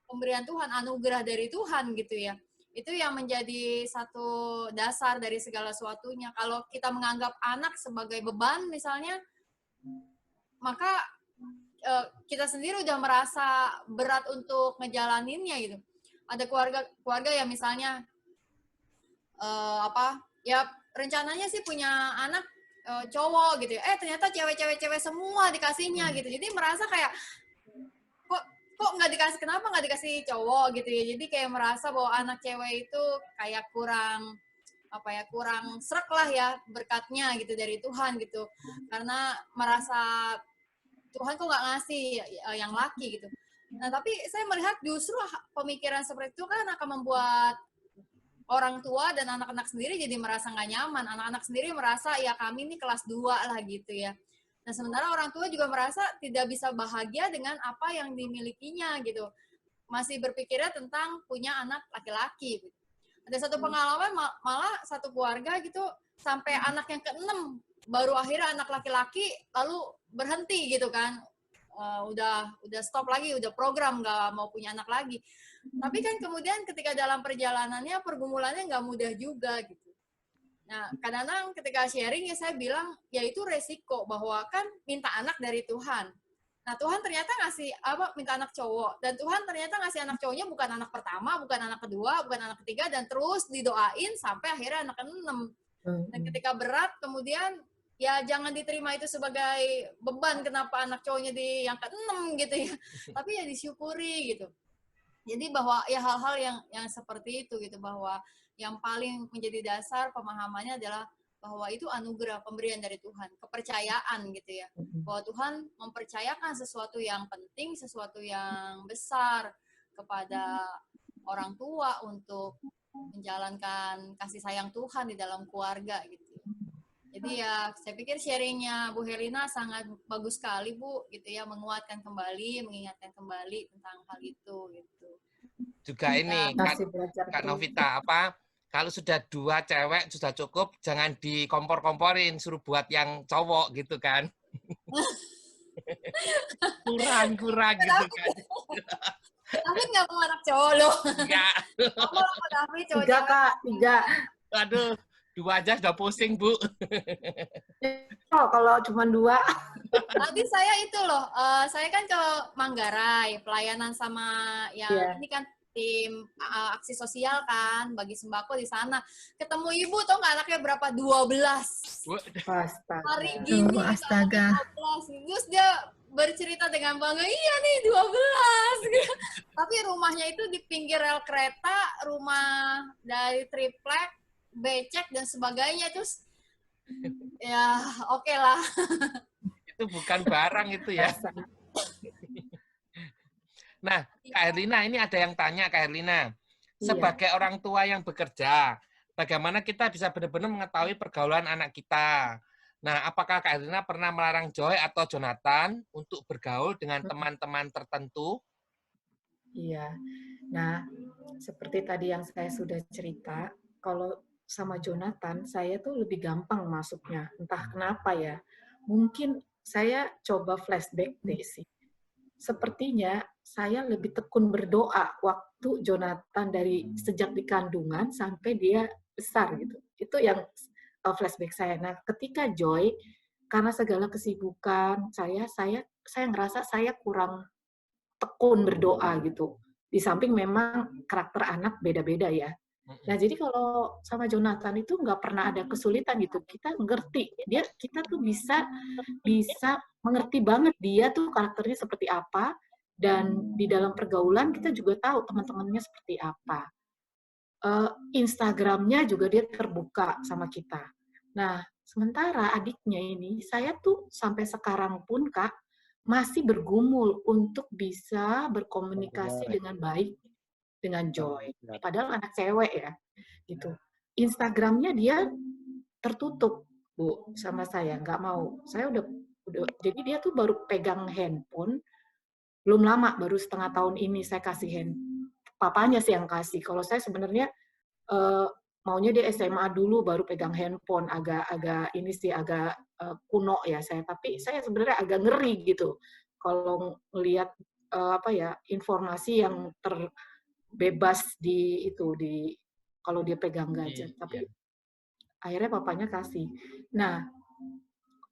pemberian Tuhan, anugerah dari Tuhan gitu ya. Itu yang menjadi satu dasar dari segala sesuatunya. Kalau kita menganggap anak sebagai beban misalnya, maka kita sendiri udah merasa berat untuk ngejalaninnya gitu. Ada keluarga yang misalnya ya rencananya sih punya anak cowok gitu ya. Ternyata cewek semua dikasihnya gitu. Jadi merasa kayak kok nggak dikasih, kenapa nggak dikasih cowok gitu ya. Jadi kayak merasa bahwa anak cewek itu kayak kurang srek lah ya berkatnya gitu dari Tuhan gitu. Karena merasa Tuhan kok nggak ngasih yang laki gitu. Nah, tapi saya melihat justru pemikiran seperti itu kan akan membuat orang tua dan anak-anak sendiri jadi merasa nggak nyaman. Anak-anak sendiri merasa ya kami ini kelas 2 lah gitu ya. Nah, sementara orang tua juga merasa tidak bisa bahagia dengan apa yang dimilikinya gitu. Masih berpikirnya tentang punya anak laki-laki. Gitu. Ada satu pengalaman malah satu keluarga gitu sampai anak yang ke-6 baru akhirnya anak laki-laki lalu berhenti gitu kan. Udah stop lagi, udah program nggak mau punya anak lagi. Tapi kan kemudian ketika dalam perjalanannya pergumulannya nggak mudah juga gitu. Nah, kadang-kadang ketika sharing ya saya bilang ya itu resiko bahwa kan minta anak dari Tuhan. Nah, Tuhan ternyata ngasih minta anak cowok, dan Tuhan ternyata ngasih anak cowoknya bukan anak pertama, bukan anak kedua, bukan anak ketiga, dan terus didoain sampai akhirnya anak ke-6. Dan ketika berat kemudian ya jangan diterima itu sebagai beban kenapa anak cowoknya di yang ke-6 gitu ya. Tapi ya disyukuri gitu. Jadi bahwa ya hal-hal yang seperti itu gitu, bahwa yang paling menjadi dasar pemahamannya adalah bahwa itu anugerah pemberian dari Tuhan, kepercayaan gitu ya. Bahwa Tuhan mempercayakan sesuatu yang penting, sesuatu yang besar kepada orang tua untuk menjalankan kasih sayang Tuhan di dalam keluarga gitu. Jadi ya saya pikir sharingnya Bu Herlina sangat bagus sekali Bu gitu ya, menguatkan kembali, mengingatkan kembali tentang hal itu gitu. Juga ini Kak Novita kalau sudah 2 cewek sudah cukup, jangan dikompor-komporin, suruh buat yang cowok gitu kan. kurang gitu kan. David nggak mau anak cowok loh. Enggak. Kamu sama David cowok. 3 Kak, 3. Aduh, 2 aja sudah pusing Bu. Oh, kalau cuma 2. Nanti saya itu loh, saya kan ke Manggarai, pelayanan sama yang ini kan tim aksi sosial kan, bagi sembako di sana. Ketemu ibu, tau nggak anaknya berapa? 12. Astaga. Hari gini, astaga. 12. Terus dia bercerita dengan bangga, iya nih 12. Tapi rumahnya itu di pinggir rel kereta, rumah dari triplek, becek, dan sebagainya. Terus, ya oke lah. Itu bukan barang itu ya. Nah, Kak Herlina, ini ada yang tanya Kak Herlina. Sebagai orang tua yang bekerja, bagaimana kita bisa benar-benar mengetahui pergaulan anak kita? Nah, apakah Kak Herlina pernah melarang Joy atau Jonathan untuk bergaul dengan teman-teman tertentu? Iya. Nah, seperti tadi yang saya sudah cerita, kalau sama Jonathan, saya tuh lebih gampang masuknya. Entah kenapa ya. Mungkin saya coba flashback deh sih. Sepertinya saya lebih tekun berdoa waktu Jonathan dari sejak di kandungan sampai dia besar gitu. Itu yang flashback saya. Nah, ketika Joy, karena segala kesibukan saya ngerasa saya kurang tekun berdoa gitu. Di samping memang karakter anak beda-beda ya. Nah, jadi kalau sama Jonathan itu nggak pernah ada kesulitan gitu. Kita ngerti, kita tuh bisa mengerti banget dia tuh karakternya seperti apa, dan di dalam pergaulan kita juga tahu teman-temannya seperti apa. Instagramnya juga dia terbuka sama kita. Nah, sementara adiknya ini, saya tuh sampai sekarang pun Kak, masih bergumul untuk bisa berkomunikasi dengan baik dengan Joy. Padahal anak cewek ya, gitu. Instagramnya dia tertutup, Bu, sama saya. Nggak mau. Saya udah, jadi dia tuh baru pegang handphone, belum lama, baru setengah tahun ini saya kasih papanya sih yang kasih. Kalau saya sebenarnya maunya dia SMA dulu baru pegang handphone, agak ini sih agak kuno ya saya. Tapi saya sebenarnya agak ngeri gitu kalau melihat informasi yang bebas di kalau dia pegang gadget. Tapi akhirnya papanya kasih. Nah,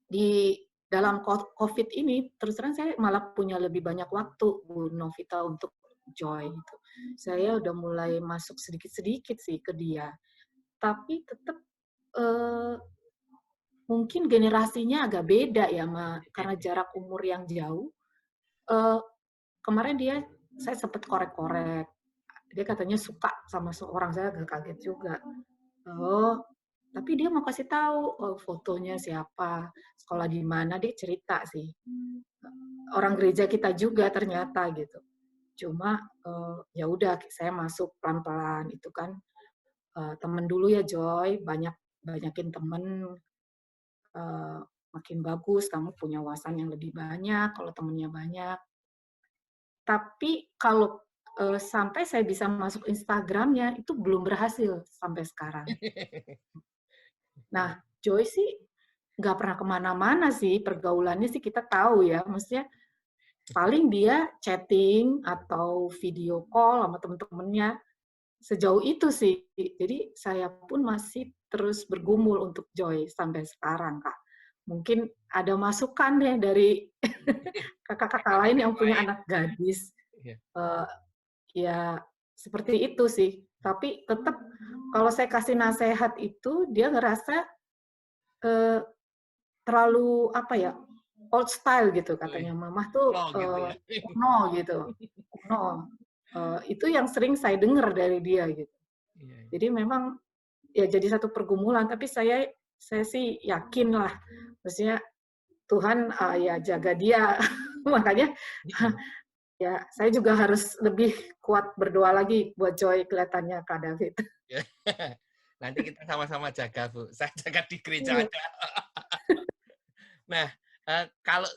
di dalam COVID ini, terus terang saya malah punya lebih banyak waktu, Bu Novita, untuk Joy. Gitu. Saya udah mulai masuk sedikit-sedikit sih ke dia. Tapi tetap mungkin generasinya agak beda ya, karena jarak umur yang jauh. Kemarin saya sempat korek-korek. Dia katanya suka sama seorang, saya agak kaget juga. Oh, tapi dia mau kasih tahu fotonya siapa, sekolah di mana, dia cerita sih. Orang gereja kita juga ternyata gitu. Cuma ya udah saya masuk pelan-pelan itu kan. Temen dulu ya Joy, banyakin temen, makin bagus, kamu punya wawasan yang lebih banyak kalau temennya banyak. Tapi kalau sampai saya bisa masuk Instagramnya, itu belum berhasil sampai sekarang. Nah, Joy sih nggak pernah kemana-mana sih, pergaulannya sih kita tahu ya, maksudnya paling dia chatting atau video call sama temen-temennya, sejauh itu sih. Jadi saya pun masih terus bergumul untuk Joy sampai sekarang, Kak. Mungkin ada masukan deh dari kakak-kakak lain yang punya anak gadis. Ya, seperti itu sih. Tapi tetap kalau saya kasih nasihat itu, dia ngerasa terlalu apa ya, old style gitu katanya. Mama tuh kuno gitu. Kuno. Itu yang sering saya dengar dari dia gitu. Jadi memang ya jadi satu pergumulan. Tapi saya sih yakin lah, maksudnya Tuhan ya jaga dia. Makanya ya, saya juga harus lebih kuat berdoa lagi buat Joy kelihatannya, Kak David. Nanti kita sama-sama jaga, Bu. Saya jaga di gereja aja. Nah, kalau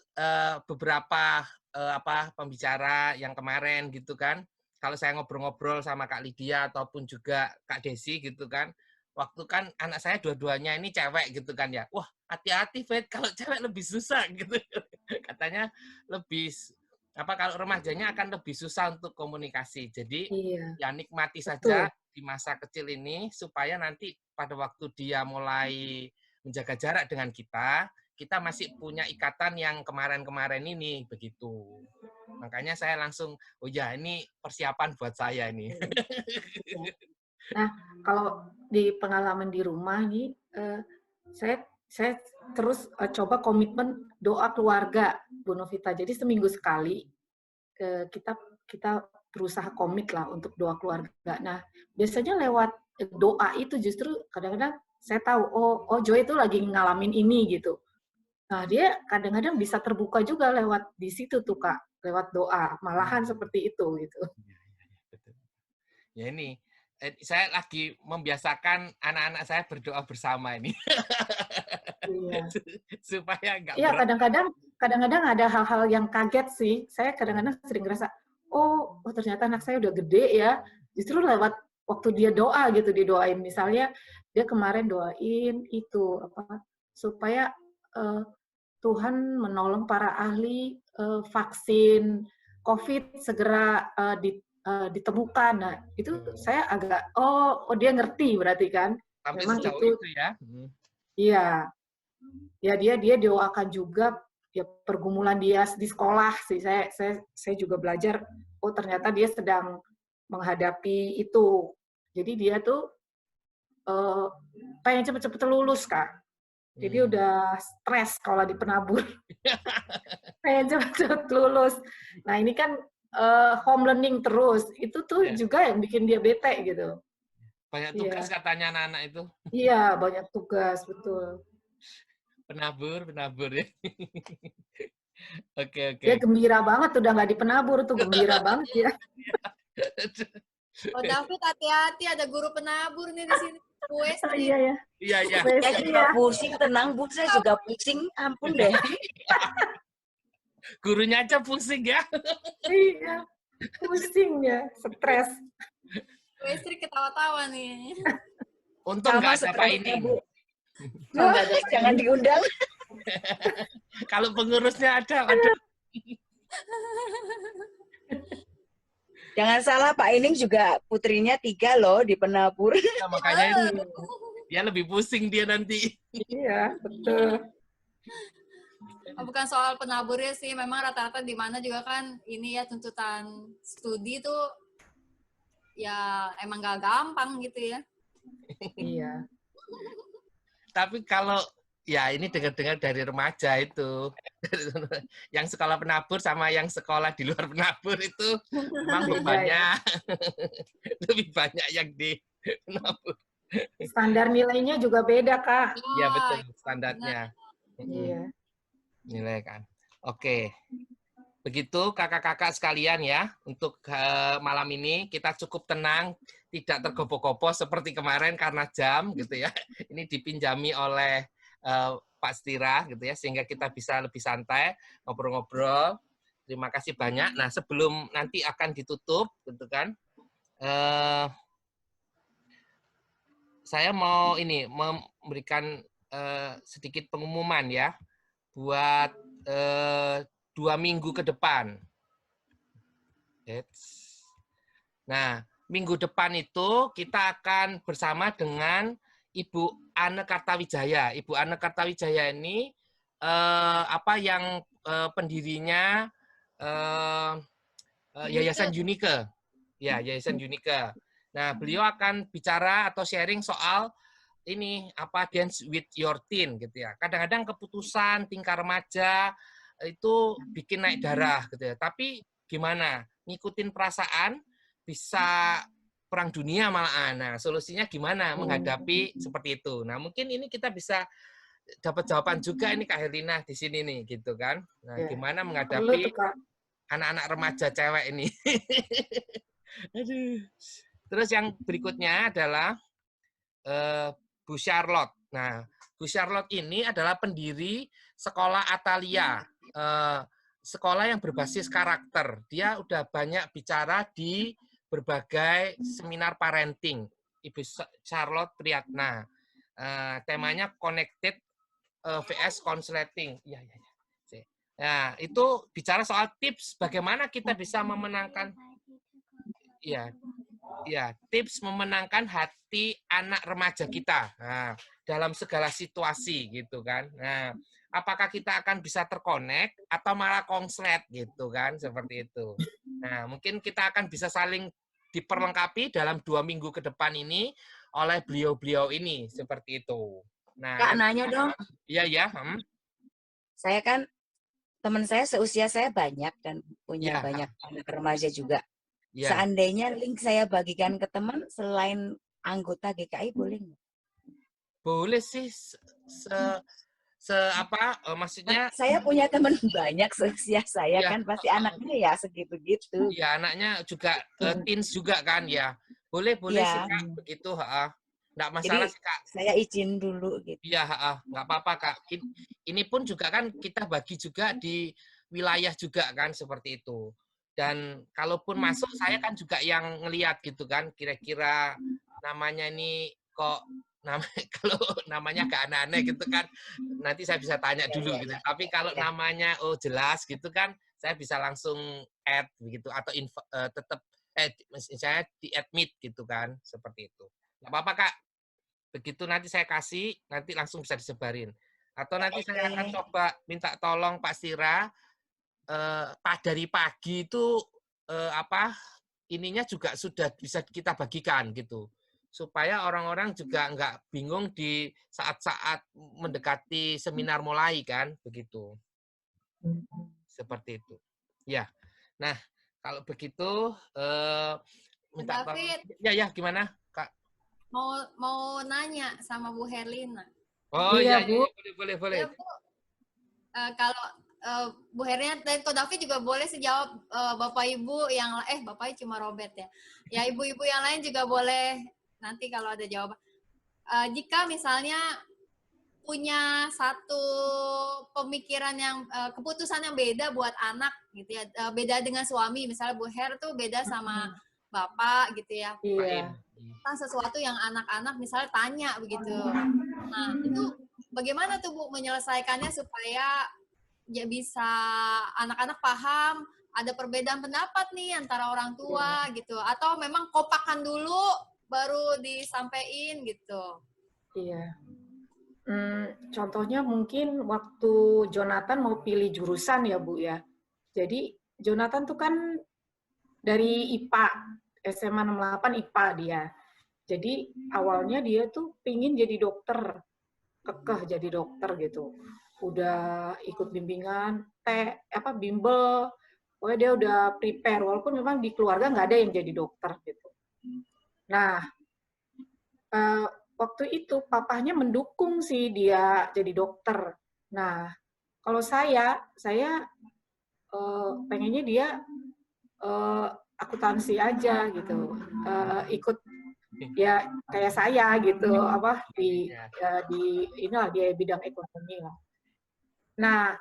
beberapa pembicara yang kemarin gitu kan, kalau saya ngobrol-ngobrol sama Kak Lydia ataupun juga Kak Desi gitu kan, waktu kan anak saya dua-duanya ini cewek gitu kan ya. Wah, hati-hati, Fit, kalau cewek lebih susah gitu. Katanya lebih kalau remajanya akan lebih susah untuk komunikasi. Jadi ya nikmati saja di masa kecil ini supaya nanti pada waktu dia mulai menjaga jarak dengan kita masih punya ikatan yang kemarin-kemarin ini begitu. Makanya saya langsung, oh ya ini persiapan buat saya ini. Nah, kalau di pengalaman di rumah nih, saya terus coba komitmen doa keluarga, Bu Novita. Jadi seminggu sekali kita berusaha komit lah untuk doa keluarga. Nah, biasanya lewat doa itu justru kadang-kadang saya tahu, oh Joy itu lagi ngalamin ini gitu. Nah, dia kadang-kadang bisa terbuka juga lewat di situ tuh, Kak, lewat doa. Malahan seperti itu gitu. Ya ini, saya lagi membiasakan anak-anak saya berdoa bersama ini. Iya. Supaya enggak Iya, kadang-kadang ada hal-hal yang kaget sih. Saya kadang-kadang sering ngerasa, oh ternyata anak saya udah gede ya. Justru lewat waktu dia doa gitu, didoain. Misalnya dia kemarin doain itu supaya Tuhan menolong para ahli vaksin COVID segera ditemukan. Nah, itu saya agak dia ngerti berarti kan. Sampai memang itu ya. Iya. Ya dia doakan juga ya pergumulan dia di sekolah sih. Saya juga belajar, oh ternyata dia sedang menghadapi itu. Jadi dia tuh pengen cepet-cepet lulus, Kak. Jadi udah stres kalau di penabur. Pengen cepet-cepet lulus. Nah, ini kan home learning terus. Itu tuh juga yang bikin dia bete gitu. Banyak tugas katanya anak-anak itu. Iya, banyak tugas, betul. Penabur ya. Oke. Dia gembira banget, udah nggak di penabur tuh, gembira banget ya. Oh David, hati-hati, ada guru penabur nih di sini. Iya. Saya juga pusing, tenang Bu, saya juga pusing, ampun deh. Gurunya aja pusing ya. Iya, pusing ya, stres. Bu Estri ketawa-tawa nih. Untung nggak ada Pak ini. Jangan diundang. Kalau pengurusnya ada, aduh. Jangan salah, Pak Ining juga putrinya 3 loh di penabur. Nah, makanya itu dia lebih pusing dia nanti. Iya, betul. Bukan soal penaburnya sih, memang rata-rata di mana juga kan ini ya tuntutan studi tuh ya emang gak gampang gitu ya. Iya. Tapi kalau ya ini dengar-dengar dari remaja itu, yang sekolah penabur sama yang sekolah di luar penabur itu memang Beda bebannya ya. lebih banyak yang di penabur. Standar nilainya juga beda, Kak. Ya Wah, betul benar. standarnya. Iya. Nilai kan. Oke. Begitu kakak-kakak sekalian ya, untuk malam ini kita cukup tenang, tidak tergopoh-gopoh seperti kemarin karena jam gitu ya. Ini dipinjami oleh Pak Stira gitu ya, sehingga kita bisa lebih santai ngobrol-ngobrol. Terima kasih banyak. Nah, sebelum nanti akan ditutup gitu kan, saya mau ini memberikan sedikit pengumuman ya buat 2 minggu ke depan. Nah, minggu depan itu kita akan bersama dengan Ibu Ane Kartawijaya. Ibu Ane Kartawijaya ini yang pendirinya Yayasan Unike. Ya, Yayasan Unike. Nah, beliau akan bicara atau sharing soal ini dance with your teen gitu ya. Kadang-kadang keputusan tingkah remaja itu bikin naik darah gitu ya. Tapi gimana? Ngikutin perasaan bisa perang dunia malahan. Nah, solusinya gimana menghadapi seperti itu. Nah, mungkin ini kita bisa dapat jawaban juga ini Kak Herlina di sini nih gitu kan. Nah, gimana menghadapi anak-anak remaja cewek ini. Aduh. Terus yang berikutnya adalah Bu Charlotte. Nah, Bu Charlotte ini adalah pendiri sekolah Atalia, sekolah yang berbasis karakter. Dia udah banyak bicara di berbagai seminar parenting. Ibu Charlotte Priyatna. Temanya connected vs consulating. Nah, itu bicara soal tips bagaimana kita bisa memenangkan tips memenangkan hati anak remaja kita dalam segala situasi gitu kan. Nah, apakah kita akan bisa terkonek atau malah konslet gitu kan, seperti itu. Nah, mungkin kita akan bisa saling diperlengkapi dalam 2 minggu ke depan ini oleh beliau-beliau ini, seperti itu. Nah, Kak, nanya dong. Iya. Saya kan, teman saya seusia saya banyak dan punya banyak anak remaja juga. Ya. Seandainya link saya bagikan ke teman selain anggota GKI boleh nggak? Boleh sih. Maksudnya saya punya teman banyak seusia saya kan pasti anaknya ya segitu-gitu. Iya, anaknya juga teens juga kan ya. Boleh sih Kak, begitu, Nggak masalah sih Kak. Saya izin dulu gitu. Iya, nggak apa-apa Kak. Ini pun juga kan kita bagi juga di wilayah juga kan seperti itu. Dan kalaupun masuk saya kan juga yang ngelihat gitu kan, kira-kira namanya ini kok kalau namanya agak aneh-aneh gitu kan, nanti saya bisa tanya dulu gitu. Tapi kalau namanya jelas gitu kan, saya bisa langsung add begitu atau tetap misalnya di admit gitu kan, seperti itu. Nggak apa-apa Kak. Begitu nanti saya kasih, nanti langsung bisa disebarin. Atau nanti saya akan coba minta tolong Pak Stira, dari pagi itu ininya juga sudah bisa kita bagikan gitu. Supaya orang-orang juga nggak bingung di saat-saat mendekati seminar mulai kan, begitu. Seperti itu. Ya. Nah, kalau begitu minta tolong. Ya, gimana? Mau nanya sama Bu Herlina. Oh iya, boleh. Ya, Bu. Kalau Bu Herlina dan Ko David juga boleh sih jawab, Bapak Ibu yang Bapaknya cuma Robert ya. Ya ibu-ibu yang lain juga boleh nanti kalau ada jawaban. Jika misalnya punya satu pemikiran yang keputusan yang beda buat anak gitu ya, beda dengan suami, misalnya Bu Her tuh beda sama Bapak gitu ya. Iya. Tentang sesuatu yang anak-anak misalnya tanya begitu. Nah, itu bagaimana tuh Bu menyelesaikannya supaya ya bisa anak-anak paham ada perbedaan pendapat nih antara orang tua gitu, atau memang kopakan dulu baru disampaikan gitu? Iya. Contohnya mungkin waktu Jonathan mau pilih jurusan ya Bu ya. Jadi Jonathan tuh kan dari IPA, SMA 68 IPA dia. Jadi awalnya dia tuh pingin jadi dokter, kekeh jadi dokter gitu. Udah ikut bimbingan, bimbel, pokoknya dia udah prepare, walaupun memang di keluarga nggak ada yang jadi dokter gitu. Nah, waktu itu papahnya mendukung sih dia jadi dokter. Nah, kalau saya pengennya dia akuntansi aja gitu, ikut ya kayak saya gitu, di inilah dia bidang ekonomi lah. Nah,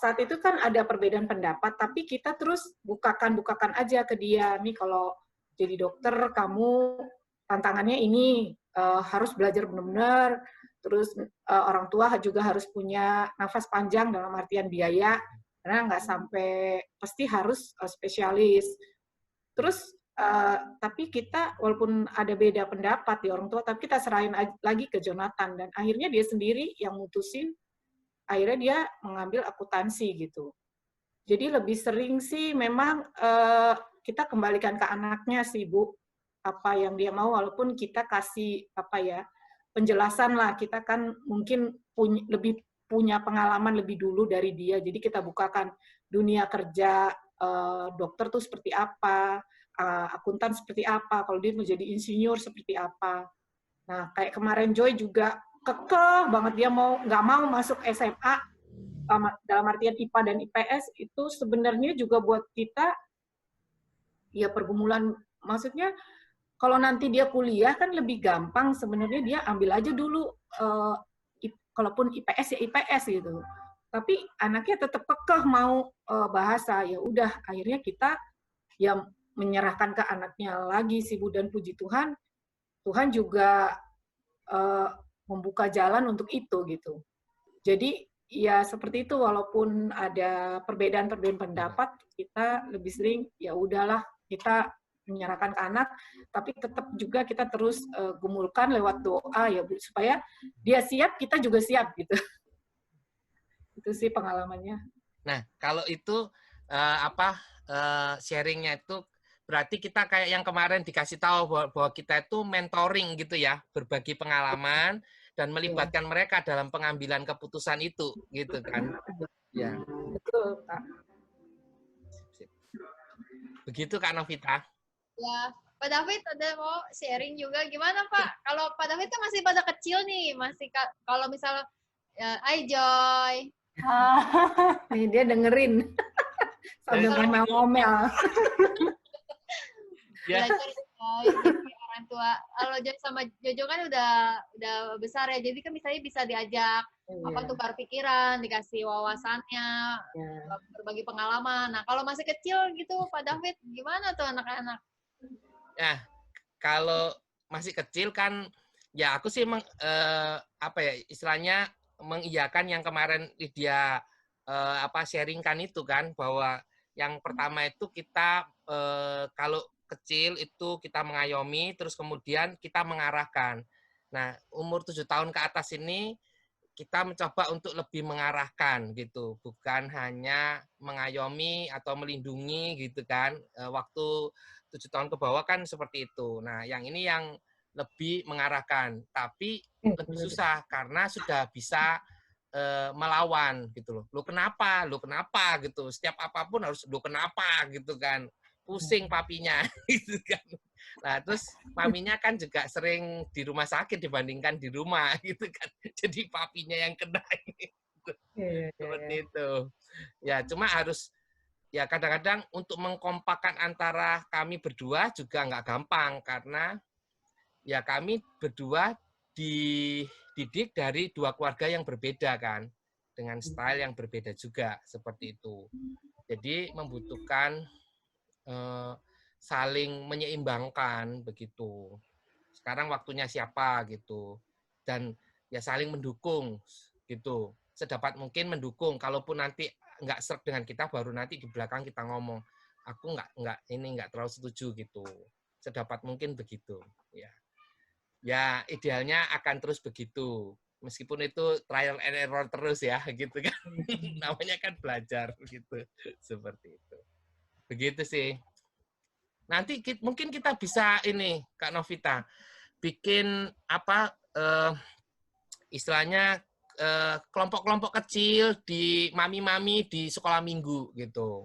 saat itu kan ada perbedaan pendapat, tapi kita terus bukakan aja ke dia, nih kalau jadi dokter kamu tantangannya ini, harus belajar benar-benar, terus orang tua juga harus punya nafas panjang dalam artian biaya, karena nggak sampai pasti harus spesialis. Terus tapi kita walaupun ada beda pendapat di orang tua, tapi kita serahin lagi ke Jonathan, dan akhirnya dia sendiri yang mutusin, akhirnya dia mengambil akuntansi gitu. Jadi lebih sering sih memang kita kembalikan ke anaknya sih Bu, apa yang dia mau, walaupun kita kasih penjelasan lah, kita kan mungkin lebih punya pengalaman lebih dulu dari dia, jadi kita bukakan dunia kerja dokter tuh seperti apa, akuntan seperti apa, kalau dia mau jadi insinyur seperti apa. Nah, kayak kemarin Joy juga kekeh banget, dia nggak mau masuk SMA, dalam artian IPA dan IPS, itu sebenarnya juga buat kita ya pergumulan, maksudnya kalau nanti dia kuliah kan lebih gampang sebenarnya, dia ambil aja dulu, kalaupun IPS ya IPS gitu. Tapi anaknya tetap kekeh mau bahasa, ya udah akhirnya kita ya menyerahkan ke anaknya lagi sih Bu, dan puji Tuhan, Tuhan juga membuka jalan untuk itu gitu. Jadi ya seperti itu, walaupun ada perbedaan pendapat, kita lebih sering ya udahlah kita menyerahkan ke anak, tapi tetap juga kita terus gumulkan lewat doa ya Bu, supaya dia siap, kita juga siap gitu. Itu sih pengalamannya. Nah, kalau itu sharingnya itu berarti kita kayak yang kemarin dikasih tahu bahwa kita itu mentoring gitu ya, berbagi pengalaman dan melibatkan mereka dalam pengambilan keputusan itu, gitu kan? Ya. Betul, Pak. Begitu Kak Novita. Ya, Pak David ada mau sharing juga gimana Pak? Kalau Pak David kan masih pada kecil nih, masih kalau misalnya Hai Joy. Nih dia dengerin sambil ngomel-ngomel. Belajar jadi orang tua. Kalau Joy sama Jojo kan udah besar ya, jadi kan misalnya bisa diajak tukar pikiran, dikasih wawasannya, berbagi pengalaman. Nah, kalau masih kecil gitu Pak David, gimana tuh anak-anak? Ya, kalau masih kecil kan, ya aku sih istilahnya mengiyakan yang kemarin dia sharingkan itu kan, bahwa yang pertama itu kita kalau kecil itu kita mengayomi, terus kemudian kita mengarahkan. Nah, umur 7 tahun ke atas ini kita mencoba untuk lebih mengarahkan gitu, bukan hanya mengayomi atau melindungi gitu kan. Waktu 7 tahun ke bawah kan seperti itu. Nah, yang ini yang lebih mengarahkan, tapi lebih susah karena sudah bisa melawan gitu loh. Lu kenapa gitu. Setiap apapun harus lu kenapa gitu kan. Pusing papinya gitu kan. Nah, terus maminya kan juga sering di rumah sakit dibandingkan di rumah gitu kan. Jadi papinya yang kena gitu. Seperti itu. Ya, cuma harus ya kadang-kadang untuk mengkompakkan antara kami berdua juga nggak gampang, karena ya kami berdua dididik dari dua keluarga yang berbeda kan, dengan style yang berbeda juga seperti itu. Jadi membutuhkan saling menyeimbangkan begitu. Sekarang waktunya siapa gitu, dan ya saling mendukung gitu. sedapat mungkin mendukung. Kalaupun nanti nggak serg dengan kita, baru nanti di belakang kita ngomong, aku nggak terlalu setuju gitu. Sedapat mungkin begitu. Ya idealnya akan terus begitu. Meskipun itu trial and error terus ya, gitu kan. Namanya kan belajar gitu. Seperti itu. Begitu sih. Nanti mungkin kita bisa ini, Kak Novita, bikin apa istilahnya kelompok-kelompok kecil di mami-mami di sekolah minggu gitu.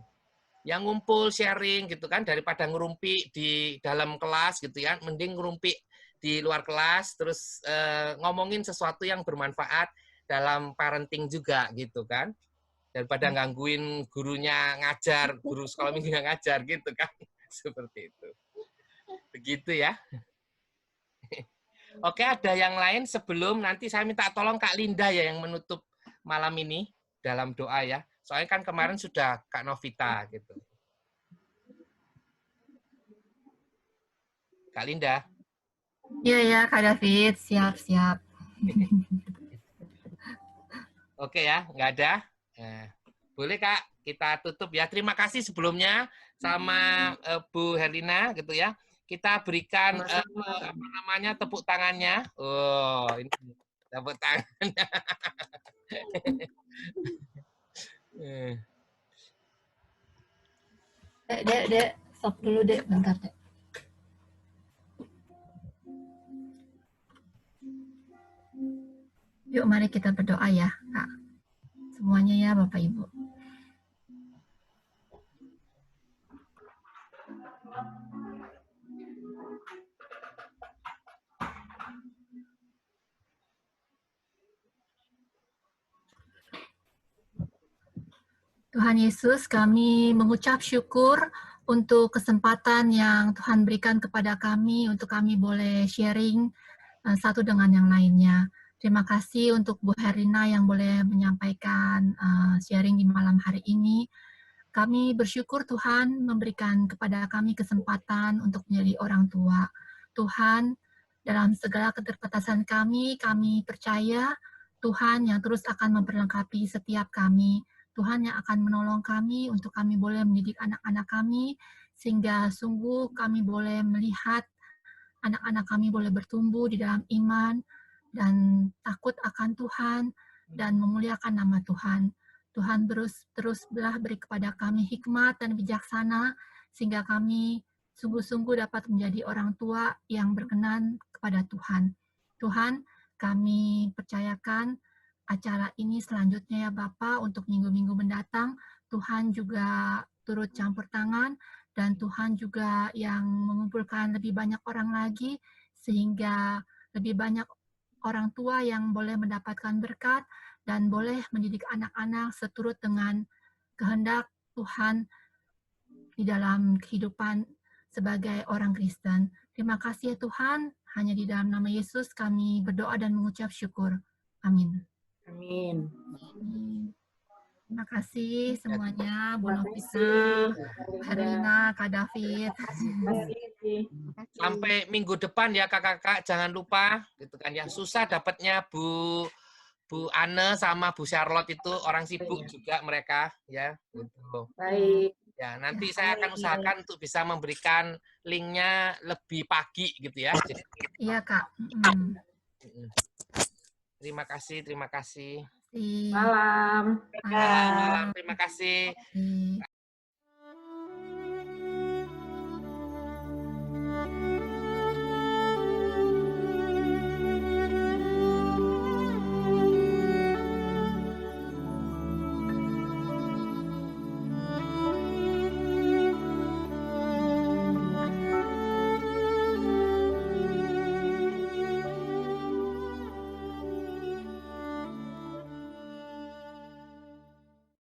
Yang ngumpul sharing gitu kan, daripada ngerumpi di dalam kelas gitu ya, mending ngerumpi di luar kelas, terus ngomongin sesuatu yang bermanfaat dalam parenting juga gitu kan, daripada gangguin gurunya ngajar, guru sekolah minggunya ngajar gitu kan, seperti itu. Begitu ya. Oke, ada yang lain sebelum nanti saya minta tolong Kak Linda ya yang menutup malam ini dalam doa ya. Soalnya kan kemarin sudah Kak Novita gitu. Kak Linda. Iya, Kak David. Siap. Oke ya, nggak ada. Boleh Kak, kita tutup ya. Terima kasih sebelumnya sama Bu Herlina gitu ya. Kita berikan tepuk tangannya. Oh, ini tepuk tangannya. Dek, stop dulu, Dek. Bentar, Dek. Yuk, mari kita berdoa ya, Kak. Semuanya ya, Bapak Ibu. Tuhan Yesus, kami mengucap syukur untuk kesempatan yang Tuhan berikan kepada kami untuk kami boleh sharing satu dengan yang lainnya. Terima kasih untuk Bu Herlina yang boleh menyampaikan sharing di malam hari ini. Kami bersyukur Tuhan memberikan kepada kami kesempatan untuk menjadi orang tua. Tuhan, dalam segala keterbatasan kami percaya Tuhan yang terus akan memperlengkapi setiap kami. Tuhan yang akan menolong kami untuk kami boleh mendidik anak-anak kami, sehingga sungguh kami boleh melihat anak-anak kami boleh bertumbuh di dalam iman dan takut akan Tuhan dan memuliakan nama Tuhan. Tuhan teruslah beri kepada kami hikmat dan bijaksana sehingga kami sungguh-sungguh dapat menjadi orang tua yang berkenan kepada Tuhan. Tuhan, kami percayakan acara ini selanjutnya ya Bapak untuk minggu-minggu mendatang. Tuhan juga turut campur tangan dan Tuhan juga yang mengumpulkan lebih banyak orang lagi sehingga lebih banyak orang tua yang boleh mendapatkan berkat dan boleh mendidik anak-anak seturut dengan kehendak Tuhan di dalam kehidupan sebagai orang Kristen. Terima kasih ya Tuhan, hanya di dalam nama Yesus kami berdoa dan mengucap syukur. Amin. Amin. Terima kasih semuanya, Bu Novita, Herlina, Kak David. Sampai minggu depan ya kakak-kakak, jangan lupa gitu kan ya. Susah dapatnya Bu Anne sama Bu Charlotte itu orang sibuk juga mereka ya. Gitu. Baik. Ya, nanti saya akan usahakan untuk bisa memberikan linknya lebih pagi gitu ya. Iya Kak. Terima kasih. Malam. Malam, terima kasih.